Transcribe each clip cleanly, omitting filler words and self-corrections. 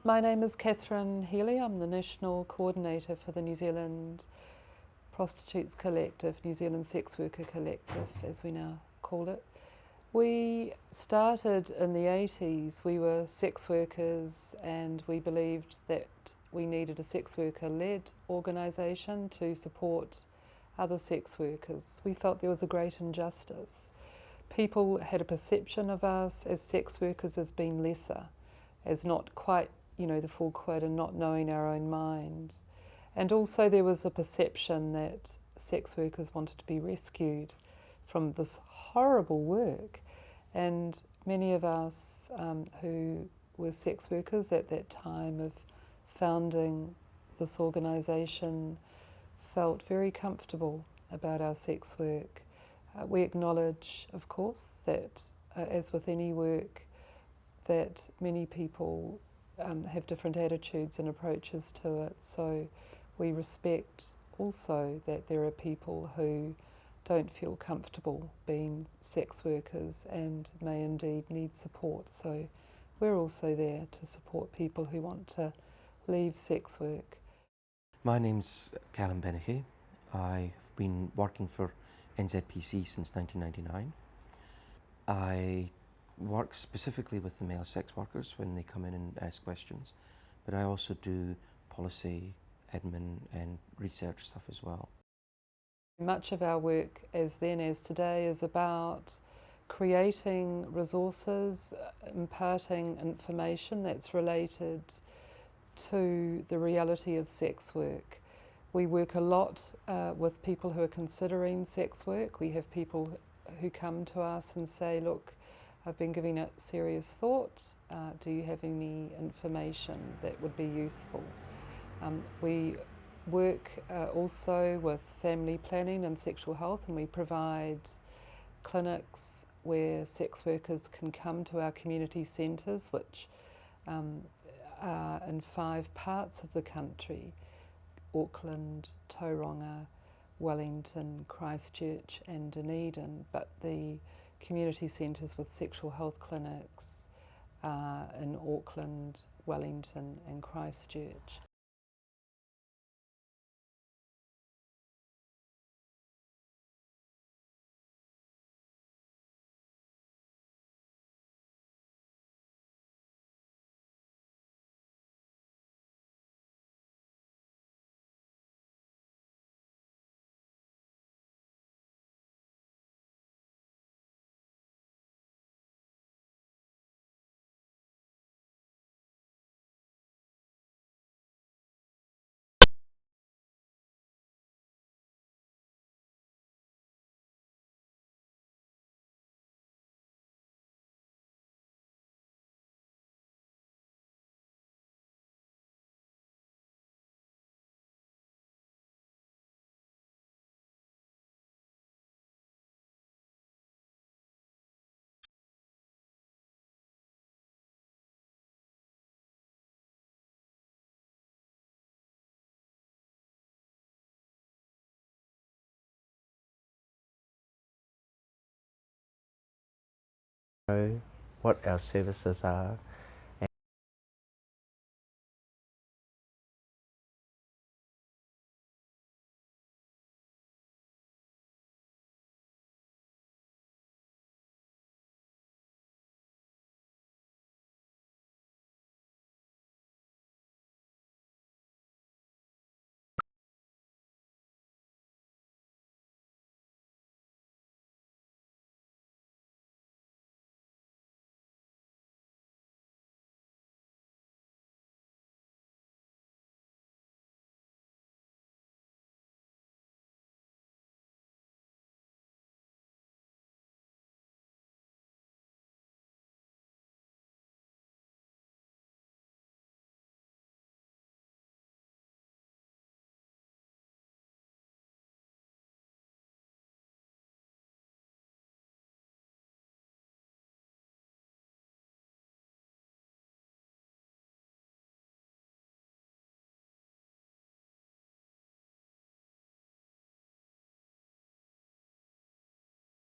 My name is Catherine Healy. I'm the National Coordinator for the New Zealand Prostitutes Collective, New Zealand Sex Worker Collective, as we now call it. We started in the 80s. We were sex workers and we believed that we needed a sex worker-led organisation to support other sex workers. We felt there was a great injustice. People had a perception of us as sex workers as being lesser, as not quite, the full quota, not knowing our own minds. And also there was a perception that sex workers wanted to be rescued from this horrible work. And many of us who were sex workers at that time of founding this organisation felt very comfortable about our sex work. We acknowledge, of course, that as with any work, that many people have different attitudes and approaches to it. So we respect also that there are people who don't feel comfortable being sex workers and may indeed need support. So we're also there to support people who want to leave sex work. My name's Callum Benehay. I've been working for NZPC since 1999. I work specifically with the male sex workers when they come in and ask questions, but I also do policy, admin and research stuff as well. Much of our work as then as today is about creating resources, imparting information that's related to the reality of sex work. We work a lot with people who are considering sex work. We have people who come to us and say, look, I've been giving it serious thought. Do you have any information that would be useful? We work also with family planning and sexual health, and we provide clinics where sex workers can come to our community centres, which are in 5 parts of the country: Auckland, Tauranga, Wellington, Christchurch and Dunedin. But the community centres with sexual health clinics are in Auckland, Wellington and Christchurch. Know what our services are.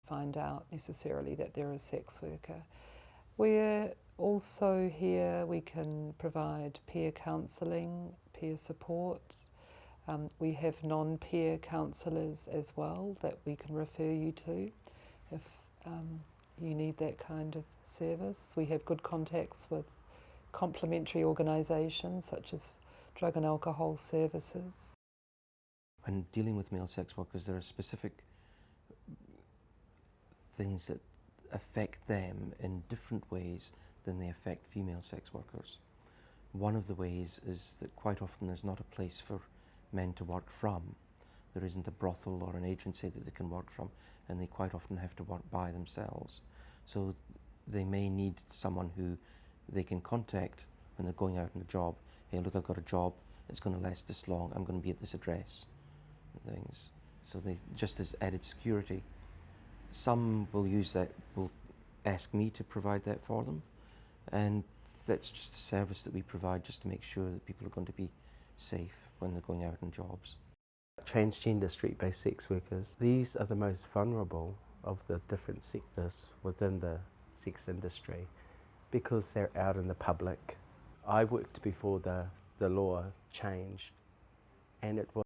Find out necessarily that they're a sex worker. We're Also here we can provide peer counselling, peer support. We have non-peer counsellors as well that we can refer you to if you need that kind of service. We have good contacts with complementary organisations such as drug and alcohol services. When dealing with male sex workers, there are specific things that affect them in different ways than they affect female sex workers. One of the ways is that quite often there's not a place for men to work from. There isn't a brothel or an agency that they can work from, and they quite often have to work by themselves. So they may need someone who they can contact when they're going out on a job. Hey, look, I've got a job, it's going to last this long, I'm going to be at this address, and things. So they, just as added security. Some will use that, will ask me to provide that for them, and that's just a service that we provide just to make sure that people are going to be safe when they're going out on jobs. Transgender street-based sex workers, these are the most vulnerable of the different sectors within the sex industry because they're out in the public. I worked before the law changed, and it was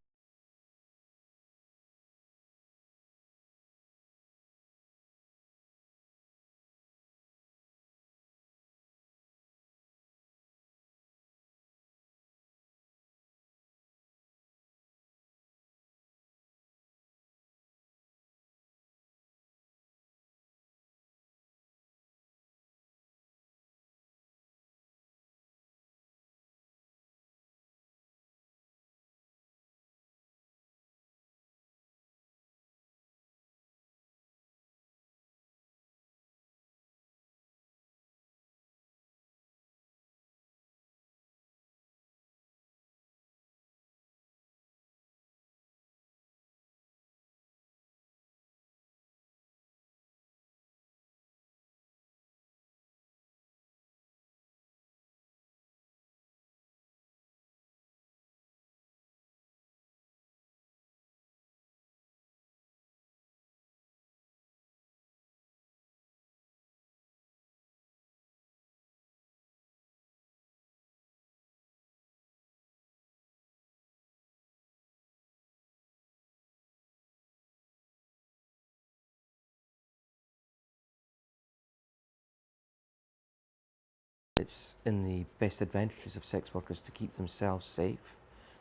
It's in the best advantages of sex workers to keep themselves safe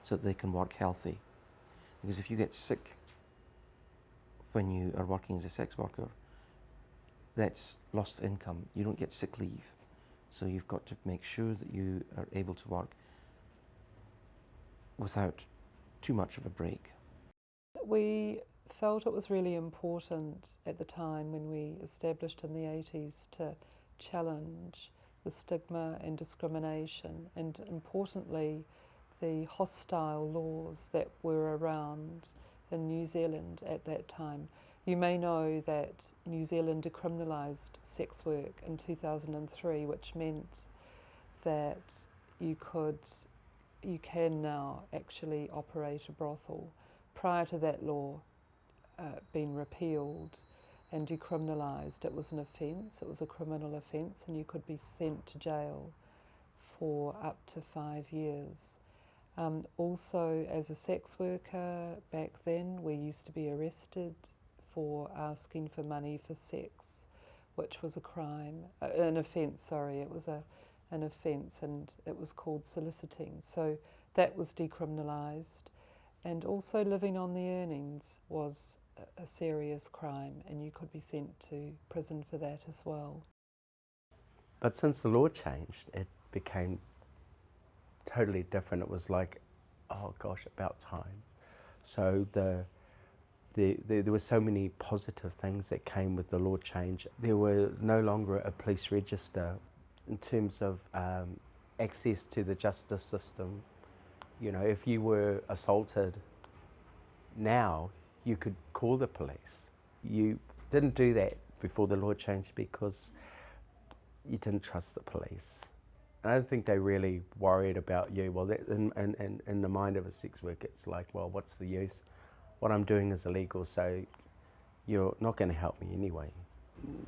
so that they can work healthy. Because if you get sick when you are working as a sex worker, that's lost income. You don't get sick leave. So you've got to make sure that you are able to work without too much of a break. We felt it was really important at the time when we established in the 80s to challenge the stigma and discrimination, and importantly the hostile laws that were around in New Zealand at that time. You may know that New Zealand decriminalised sex work in 2003, which meant that you can now actually operate a brothel. Prior to that law being repealed and decriminalised, it was an offence, it was a criminal offence, and you could be sent to jail for up to 5 years. Also, as a sex worker back then, we used to be arrested for asking for money for sex, which was a crime, an offence, sorry, it was an offence, and it was called soliciting. So that was decriminalised. And also living on the earnings was a serious crime, and you could be sent to prison for that as well. But since the law changed, it became totally different. It was like, oh gosh, about time. So there were so many positive things that came with the law change. There was no longer a police register in terms of access to the justice system. You know, if you were assaulted now, you could call the police. You didn't do that before the law changed because you didn't trust the police. And I don't think they really worried about you. Well, that, in the mind of a sex worker, it's like, well, what's the use? What I'm doing is illegal, so you're not going to help me anyway.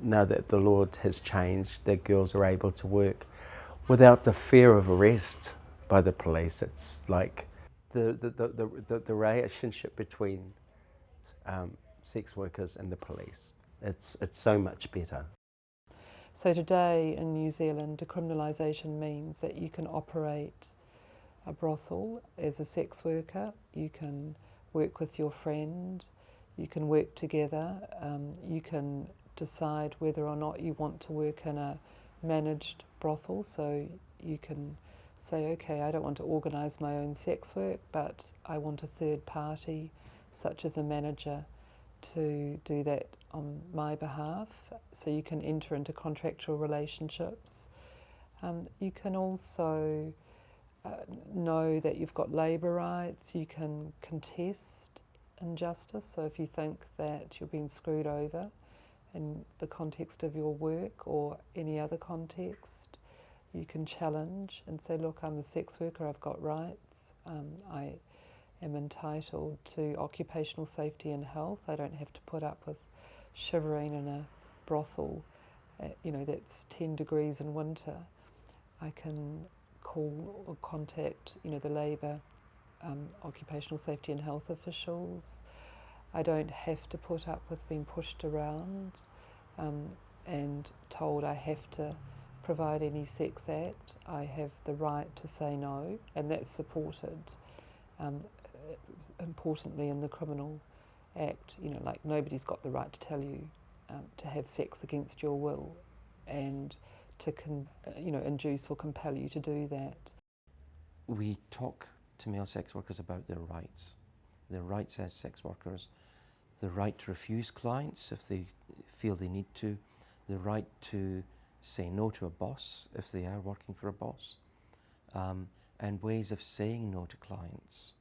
now that the law has changed, that girls are able to work without the fear of arrest by the police. It's like the relationship between sex workers and the police. It's so much better. So today in New Zealand, decriminalisation means that you can operate a brothel as a sex worker, you can work with your friend, you can work together, you can decide whether or not you want to work in a managed brothel, so you can say, okay, I don't want to organise my own sex work, but I want a third party, such as a manager, to do that on my behalf. So you can enter into contractual relationships. You can also know that you've got labour rights, you can contest injustice. So if you think that you're being screwed over in the context of your work or any other context, you can challenge and say, look, I'm a sex worker, I've got rights, I am entitled to occupational safety and health, I don't have to put up with shivering in a brothel, that's 10 degrees in winter. I can call or contact, the labour, occupational safety and health officials. I don't have to put up with being pushed around and told I have to provide any sex act. I have the right to say no, and that's supported importantly in the Criminal Act. Like nobody's got the right to tell you to have sex against your will and to induce or compel you to do that. We talk to male sex workers about their rights as sex workers, the right to refuse clients if they feel they need to, the right to say no to a boss if they are working for a boss, and ways of saying no to clients.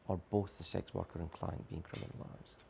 Or both the sex worker and client being criminalised.